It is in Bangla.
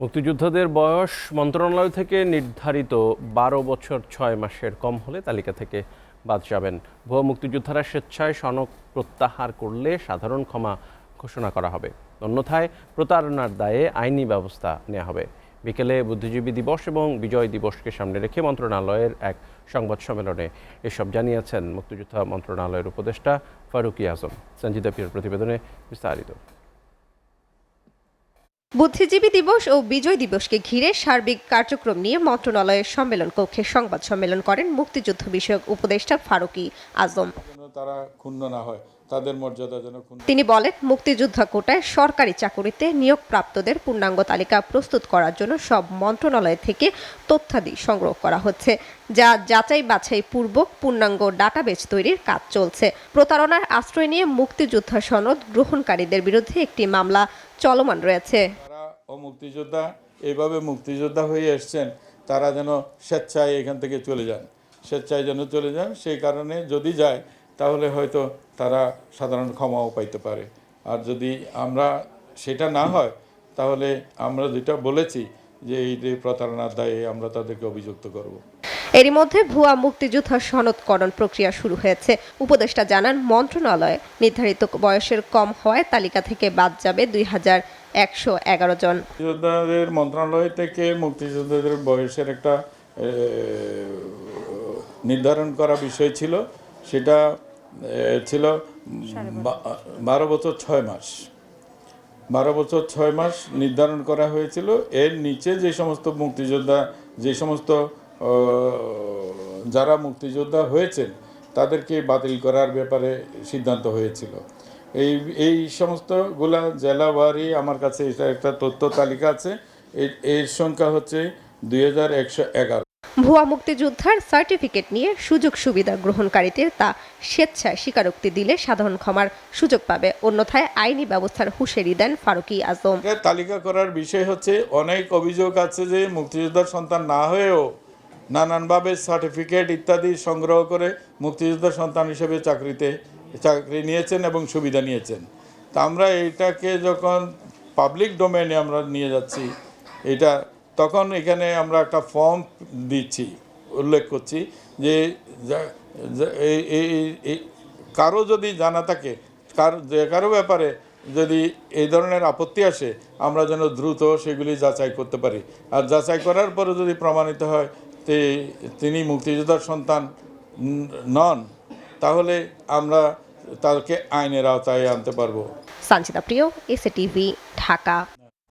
মুক্তিযোদ্ধাদের বয়স মন্ত্রণালয় থেকে নির্ধারিত ১২ বছর ৬ মাসের কম হলে তালিকা থেকে বাদ যাবেন। ভুয়া মুক্তিযোদ্ধারা স্বেচ্ছায় সনদ প্রত্যাহার করলে সাধারণ ক্ষমা ঘোষণা করা হবে, অন্যথায় প্রতারণার দায়ে আইনি ব্যবস্থা নেওয়া হবে। বিকেলে বুদ্ধিজীবী দিবস এবং বিজয় দিবসকে সামনে রেখে মন্ত্রণালয়ের এক সংবাদ সম্মেলনে এসব জানিয়েছেন মুক্তিযোদ্ধা মন্ত্রণালয়ের উপদেষ্টা ফারুকী আজম। সঞ্জিদা পিয়ার প্রতিবেদনে বিস্তারিত। বুদ্ধিজীবী দিবস ও বিজয় দিবসকে ঘিরে সার্বিক কার্যক্রম নিয়ে মন্ত্রণালয়ের সম্মেলন কক্ষে সংবাদ সম্মেলন করেন মুক্তিযুদ্ধ বিষয়ক উপদেষ্টা ফারুকী আজম। তারা ক্ষুণ্ণ না হয়, তাদের মর্যাদা যেন তিনি বলেন, মুক্তিযোদ্ধা কোটায় সরকারি চাকুরিতে নিয়োগপ্রাপ্তদের পূর্ণাঙ্গ তালিকা প্রস্তুত করার জন্য সব মন্ত্রণালয় থেকে তথ্যাদি সংগ্রহ করা হচ্ছে, যা যাচাই বাছাই পূর্বক পূর্ণাঙ্গ ডাটাবেজ তৈরির কাজ চলছে। প্রতারণার আশ্রয় নিয়ে মুক্তিযোদ্ধা সনদ গ্রহণকারীদের বিরুদ্ধে একটি মামলা চলমান রয়েছে। ও মুক্তিযোদ্ধা এইভাবে মুক্তিযোদ্ধা হয়ে এসছেন, তারা যেন স্বেচ্ছায় এখান থেকে চলে যান, স্বেচ্ছায় যেন চলে যান। সেই কারণে যদি যায় তাহলে হয়তো তারা সাধারণ ক্ষমাও পাইতে পারে। আর যদি আমরা সেটা না হয় তাহলে আমরা যেটা বলেছি যে এই যে প্রতারণার দায়ে আমরা তাদেরকে অভিযুক্ত করব। এরই মধ্যে ভুয়া মুক্তিযোদ্ধা সনদকরণ প্রক্রিয়া শুরু হয়েছে। উপদেষ্টা জানান, মন্ত্রণালয় নির্ধারিত বয়সের কম হওয়ায় তালিকা থেকে বাদ যাবে ২,১১১ জন। মুক্তিযোদ্ধাদের মন্ত্রণালয় থেকে মুক্তিযোদ্ধাদের বয়সের একটা নির্ধারণ করা বিষয় ছিল, সেটা ছিল ১২ বছর ৬ মাস। ১২ বছর ৬ মাস নির্ধারণ করা হয়েছিল। এর নিচে যে সমস্ত মুক্তিযোদ্ধা, যে সমস্ত যারা মুক্তিযোদ্ধা হয়েছেন তাদেরকে বাতিল করার ব্যাপারে সিদ্ধান্ত হয়েছিল। এই সমস্তগুলা জেলাওয়ারি আমার কাছে এটা একটা তথ্য তালিকা আছে। এর সংখ্যা হচ্ছে ২,১১১। ভুয়া মুক্তিযোদ্ধার সার্টিফিকেট নিয়ে সুযোগ সুবিধা গ্রহণকারীদের তা স্বেচ্ছায় স্বীকারোক্তি দিলে সাধারণ ক্ষমার সুযোগ পাবে, অন্যথায় আইনি ব্যবস্থার হুঁশিয়ারি দেন ফারুকী আজম। তালিকা করার বিষয় হচ্ছে, অনেক অভিযোগ আছে যে মুক্তিযোদ্ধার সন্তান না হয়েও নানানভাবে সার্টিফিকেট ইত্যাদি সংগ্রহ করে মুক্তিযোদ্ধার সন্তান হিসেবে চাকরি নিয়েছেন এবং সুবিধা নিয়েছেন। তা আমরা এইটাকে যখন পাবলিক ডোমেইনে আমরা নিয়ে যাচ্ছি, এটা তখন এখানে আমরা একটা ফর্ম দিচ্ছি, উল্লেখ করছি যে কারো যদি জানা থাকে, কারো ব্যাপারে যদি এই ধরনের আপত্তি আসে, আমরা যেন দ্রুত সেগুলি যাচাই করতে পারি। আর যাচাই করার পরে যদি প্রমাণিত হয় তিনি মুক্তিযোদ্ধার সন্তান নন, তাহলে আমরা তাকে আইনের আওতায় আনতে পারবো। সঞ্জিদা প্রিয়, এসএটিভি, ঢাকা।